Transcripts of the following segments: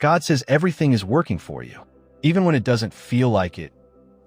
God says everything is working for you, even when it doesn't feel like it,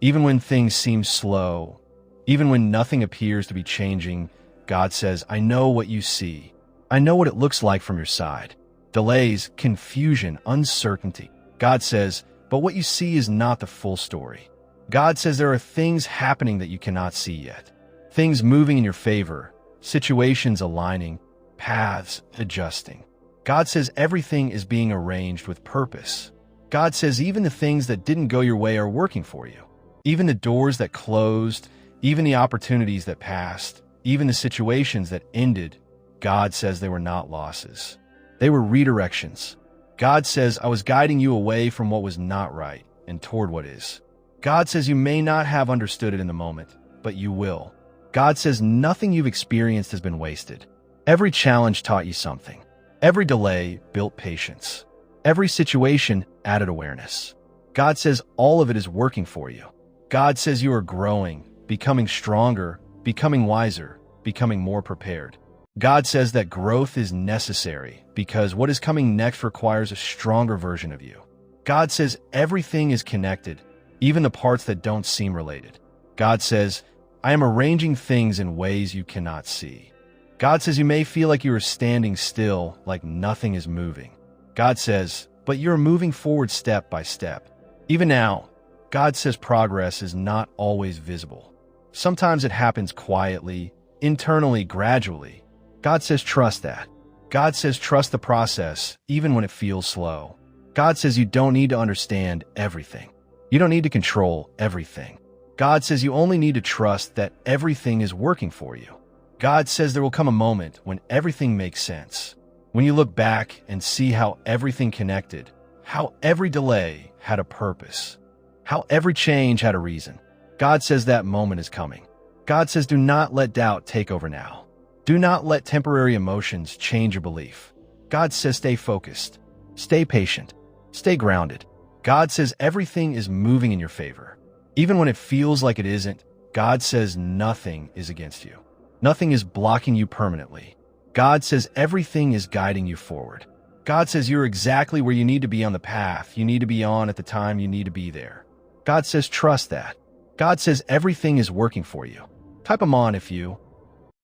even when things seem slow, even when nothing appears to be changing. God says, I know what you see. I know what it looks like from your side. Delays, confusion, uncertainty. God says, but what you see is not the full story. God says there are things happening that you cannot see yet. Things moving in your favor, situations aligning, paths adjusting. God says everything is being arranged with purpose. God says even the things that didn't go your way are working for you. Even the doors that closed, even the opportunities that passed, even the situations that ended, God says they were not losses. They were redirections. God says, I was guiding you away from what was not right and toward what is. God says you may not have understood it in the moment, but you will. God says nothing you've experienced has been wasted. Every challenge taught you something. Every delay built patience. Every situation added awareness. God says all of it is working for you. God says you are growing, becoming stronger, becoming wiser, becoming more prepared. God says that growth is necessary because what is coming next requires a stronger version of you. God says everything is connected, even the parts that don't seem related. God says, I am arranging things in ways you cannot see. God says you may feel like you are standing still, like nothing is moving. God says, but you are moving forward step by step. Even now, God says progress is not always visible. Sometimes it happens quietly, internally, gradually. God says trust that. God says trust the process, even when it feels slow. God says you don't need to understand everything. You don't need to control everything. God says you only need to trust that everything is working for you. God says there will come a moment when everything makes sense. When you look back and see how everything connected, how every delay had a purpose, how every change had a reason. God says that moment is coming. God says do not let doubt take over now. Do not let temporary emotions change your belief. God says stay focused, stay patient, stay grounded. God says everything is moving in your favor. Even when it feels like it isn't, God says nothing is against you. Nothing is blocking you permanently. God says everything is guiding you forward. God says you're exactly where you need to be on the path you need to be on at the time you need to be there. God says trust that. God says everything is working for you. Type them on if you